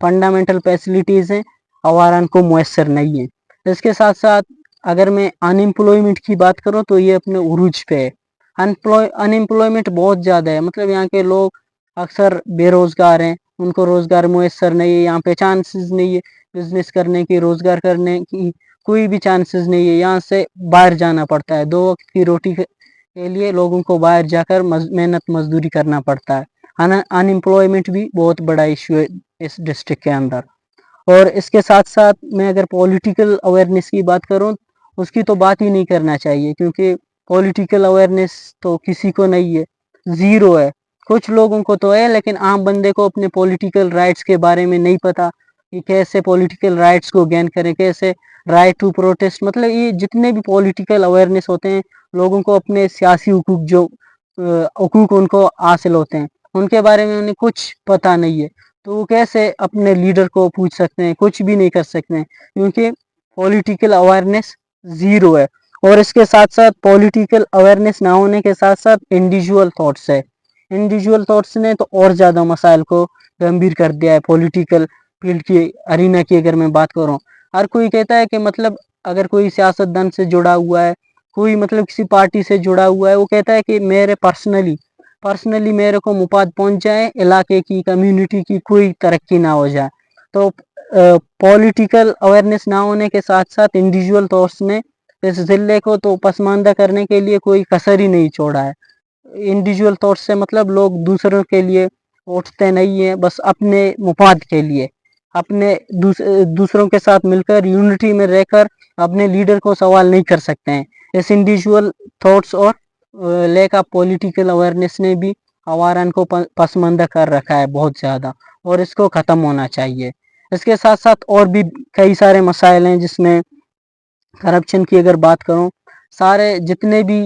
Fundamental facilities ہیں آواران کو میسر نہیں ہیں۔ اس کے ساتھ ساتھ اگر میں ان امپلائمنٹ کی بات کروں تو یہ اپنے عروج پہ ہے۔ ان امپلائمنٹ بہت زیادہ ہے، مطلب یہاں کے لوگ اکثر بے روزگار ہیں، ان کو روزگار میسر نہیں ہے، یہاں پہ چانسز نہیں ہے بزنس کرنے کی، روزگار کرنے کی کوئی بھی چانسز نہیں ہے، یہاں سے باہر جانا پڑتا ہے، 2 وقت کی روٹی کے لیے لوگوں کو باہر جا کر محنت مزدوری کرنا پڑتا ہے۔ ان امپلائمنٹ بھی بہت بڑا ایشو ہے اس ڈسٹرکٹ کے اندر۔ اور اس کے ساتھ ساتھ میں اگر پولیٹیکل اویئرنیس کی بات کروں اس کی تو بات ہی نہیں کرنا چاہیے، کیونکہ پولیٹیکل اویئرنیس تو کسی کو نہیں ہے، زیرو ہے۔ کچھ لوگوں کو تو ہے لیکن عام بندے کو اپنے پولیٹیکل رائٹس کے بارے میں نہیں پتا کہ کیسے پولیٹیکل رائٹس کو گین کریں، کیسے رائٹ ٹو پروٹیسٹ، مطلب یہ جتنے بھی پولیٹیکل اویئرنیس ہوتے ہیں لوگوں کو اپنے سیاسی حقوق جو حقوق ان کو حاصل ہوتے ہیں ان کے بارے میں انہیں کچھ پتہ نہیں ہے، تو وہ کیسے اپنے لیڈر کو پوچھ سکتے ہیں، کچھ بھی نہیں کر سکتے ہیں کیونکہ پولیٹیکل اویئرنیس زیرو ہے۔ اور اس کے ساتھ ساتھ پولیٹیکل اویئرنیس نہ ہونے کے ساتھ ساتھ انڈیویجول تھاٹس ہے، انڈیویجول تھاٹس نے تو اور زیادہ مسائل کو گمبھیر کر دیا ہے۔ پولیٹیکل فیلڈ کی ارینا کی اگر میں بات کروں، ہر کوئی کہتا ہے کہ مطلب اگر کوئی سیاست دان سے جڑا ہوا ہے، کوئی مطلب کسی پارٹی سے جڑا ہوا ہے، وہ کہتا ہے کہ میرے پرسنلی میرے کو مفاد پہنچ جائے، علاقے کی کمیونٹی کی کوئی ترقی نہ ہو جائے۔ تو پولیٹیکل اویئرنیس نہ ہونے کے ساتھ ساتھ انڈیویجول تھاٹس نے اس ضلع کو تو پسماندہ کرنے کے لیے کوئی کسر ہی نہیں چھوڑا ہے۔ انڈیویجول تھاٹس سے مطلب لوگ دوسروں کے لیے اٹھتے نہیں ہیں، بس اپنے مفاد کے لیے، اپنے دوسروں کے ساتھ مل کر یونٹی میں رہ کر اپنے لیڈر کو سوال نہیں کر سکتے ہیں۔ اس انڈیویجول تھاٹس اور لیک آف پولیٹیکل اویئرنیس نے بھی عواران کو پسماندہ کر رکھا ہے بہت زیادہ، اور اس کو ختم ہونا چاہیے۔ اس کے ساتھ ساتھ اور بھی کئی سارے مسائل ہیں، جس میں کرپشن کی اگر بات کروں، سارے جتنے بھی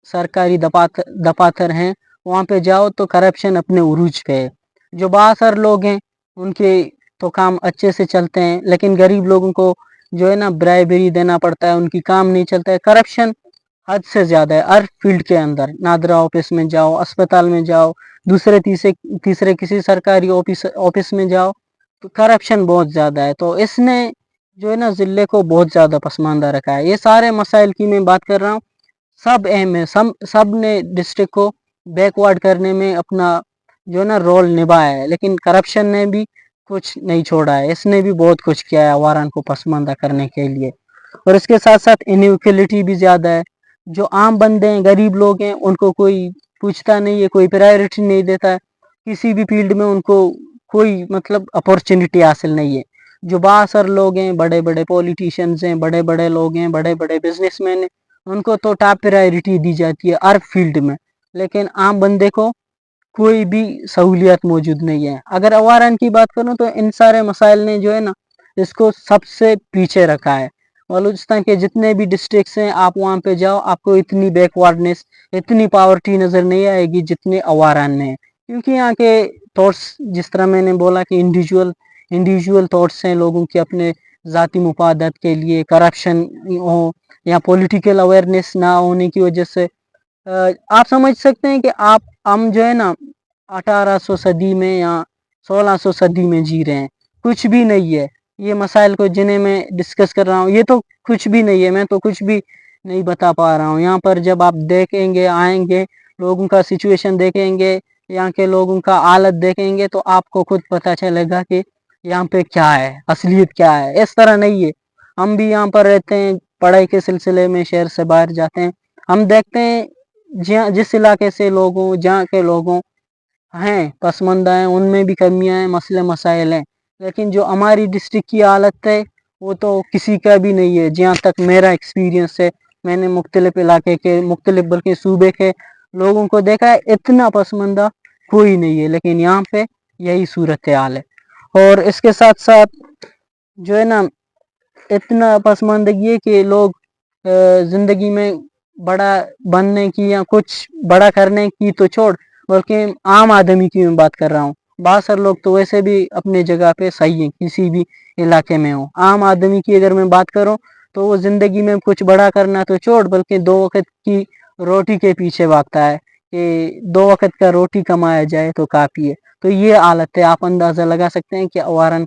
سرکاری دفاتر ہیں وہاں پہ جاؤ تو کرپشن اپنے عروج پہ ہے۔ جو بااثر لوگ ہیں ان کے تو کام اچھے سے چلتے ہیں، لیکن غریب لوگوں کو جو ہے نا برائبری دینا پڑتا ہے، ان کی کام نہیں چلتا ہے۔ کرپشن حد سے زیادہ ہے ہر فیلڈ کے اندر، نادرا آفس میں جاؤ، اسپتال میں جاؤ، دوسرے تیسرے کسی سرکاری آفس میں جاؤ، تو کرپشن بہت زیادہ ہے۔ تو اس نے جو ہے نا ضلع کو بہت زیادہ پسماندہ رکھا ہے۔ یہ سارے مسائل کی میں بات کر رہا ہوں، سب اہم ہے، سب نے ڈسٹرکٹ کو بیکورڈ کرنے میں اپنا جو ہے نا رول نبھایا ہے، لیکن کرپشن نے بھی کچھ نہیں چھوڑا ہے، اس نے بھی بہت کچھ کیا ہے عواران کو پسماندہ کرنے کے لیے۔ اور اس کے ساتھ ساتھ انیکویلٹی بھی زیادہ ہے، جو عام بندے ہیں، غریب لوگ ہیں، ان کو کوئی پوچھتا نہیں ہے، کوئی پرائیورٹی نہیں دیتا ہے، کسی بھی فیلڈ میں ان کو کوئی مطلب اپورچونٹی حاصل نہیں ہے۔ جو بااثر لوگ ہیں، بڑے بڑے پولیٹیشینز ہیں، بڑے بڑے لوگ ہیں، بڑے بڑے بزنس مین ہیں، ان کو تو ٹاپ پرائیورٹی دی جاتی ہے ہر فیلڈ میں، لیکن عام بندے کو کوئی بھی سہولیات موجود نہیں ہے۔ اگر عواران کی بات کروں تو ان سارے مسائل نے جو ہے نا اس کو سب سے پیچھے رکھا ہے۔ بلوچستان کے جتنے بھی ڈسٹرکٹس ہیں آپ وہاں پہ جاؤ، آپ کو اتنی بیکورڈنیس، اتنی پاورٹی نظر نہیں آئے گی جتنے عواران میں ہے، کیونکہ یہاں کے تھاٹس جس طرح میں نے بولا کہ انڈیویجول تھاٹس ہیں لوگوں کے اپنے ذاتی مفادات کے لیے، کرپشن ہو یا پولیٹیکل اویئرنیس نہ ہونے کی وجہ سے آپ سمجھ سکتے ہیں کہ ہم جو ہے نا 1800 صدی میں یا 1600 صدی میں جی رہے ہیں، کچھ بھی نہیں ہے۔ یہ مسائل کو جنہیں میں ڈسکس کر رہا ہوں یہ تو کچھ بھی نہیں ہے، میں تو کچھ بھی نہیں بتا پا رہا ہوں۔ یہاں پر جب آپ دیکھیں گے، آئیں گے، لوگوں کا سچویشن دیکھیں گے، یہاں کے لوگوں کا حالت دیکھیں گے، تو آپ کو خود پتہ چلے گا کہ یہاں پہ کیا ہے، اصلیت کیا ہے۔ اس طرح نہیں ہے، ہم بھی یہاں پر رہتے ہیں، پڑھائی کے سلسلے میں شہر سے باہر جاتے ہیں، ہم دیکھتے ہیں جس علاقے سے لوگوں جہاں کے لوگوں ہیں پسماندہ ہیں، ان میں بھی کمیاں ہیں، مسئلے مسائل ہیں، لیکن جو ہماری ڈسٹرکٹ کی حالت ہے وہ تو کسی کا بھی نہیں ہے۔ جہاں تک میرا ایکسپیرینس ہے، میں نے مختلف علاقے کے، مختلف بلکہ صوبے کے لوگوں کو دیکھا ہے، اتنا پسماندہ کوئی نہیں ہے، لیکن یہاں پہ یہی صورتحال ہے۔ اور اس کے ساتھ ساتھ جو ہے نا اتنا پسماندگی ہے کہ لوگ زندگی میں بڑا بننے کی یا کچھ بڑا کرنے کی تو چھوڑ، بلکہ عام آدمی کی میں بات کر رہا ہوں، بہت سارے لوگ تو ویسے بھی اپنے جگہ پہ صحیح ہیں، کسی بھی علاقے میں ہوں۔ عام آدمی کی اگر میں بات کروں تو وہ زندگی میں کچھ بڑا کرنا تو چھوڑ، بلکہ 2 وقت کی روٹی کے پیچھے بھاگتا ہے، کہ 2 وقت کا روٹی کمایا جائے تو کافی ہے. تو یہ حالت ہے. آپ اندازہ لگا سکتے ہیں کہ اواران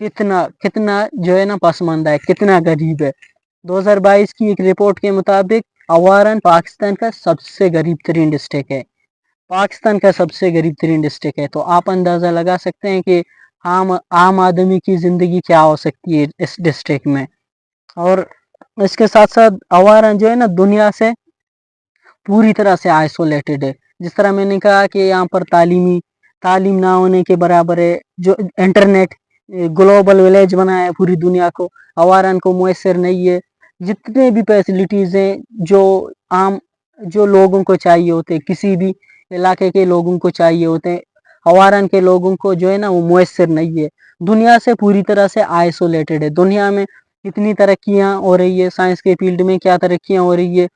کتنا جو ہے نا پسماندہ ہے, کتنا غریب ہے. 2022 کی ایک رپورٹ کے مطابق اواران پاکستان کا سب سے غریب ترین ڈسٹرکٹ ہے. پاکستان کا سب سے غریب ترین ڈسٹرکٹ ہے. تو آپ اندازہ لگا سکتے ہیں کہ عام آدمی کی زندگی کیا ہو سکتی ہے اس ڈسٹرکٹ میں. اور اس کے ساتھ ساتھ اواران جو ہے نا دنیا سے پوری طرح سے آئسولیٹڈ ہے. جس طرح میں نے کہا کہ یہاں پر تعلیم نہ ہونے کے برابر ہے. جو انٹرنیٹ گلوبل ولیج بنایا ہے پوری دنیا کو, اواران کو میسر نہیں ہے. جتنے بھی فیسلٹیز ہیں جو لوگوں کو چاہیے ہوتے, کسی بھی علاقے کے لوگوں کو چاہیے ہوتے, اواران کے لوگوں کو جو ہے نا وہ میسر نہیں ہے. دنیا سے پوری طرح سے آئسولیٹڈ ہے. دنیا میں کتنی ترقیاں ہو رہی ہے, سائنس کے فیلڈ میں کیا ترقیاں ہو رہی ہے,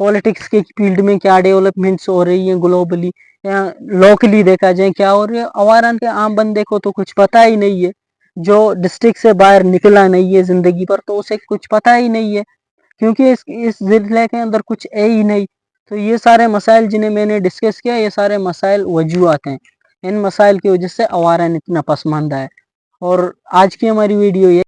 پولیٹکس کے فیلڈ میں کیا ڈیولپمنٹس ہو رہی ہیں گلوبلی, یا لوکلی دیکھا جائے کیا ہو رہی ہے. اواران کے عام بندے کو تو کچھ پتہ ہی نہیں ہے. جو ڈسٹرکٹ سے باہر نکلا نہیں ہے زندگی پر, تو اسے کچھ پتہ ہی نہیں ہے, کیونکہ اس ضلع کے اندر کچھ ہے ہی نہیں. تو یہ سارے مسائل جنہیں میں نے ڈسکس کیا, یہ سارے مسائل وجوہات ہیں. ان مسائل کی وجہ سے اواران اتنا پسماندہ ہے. اور آج کی ہماری ویڈیو یہ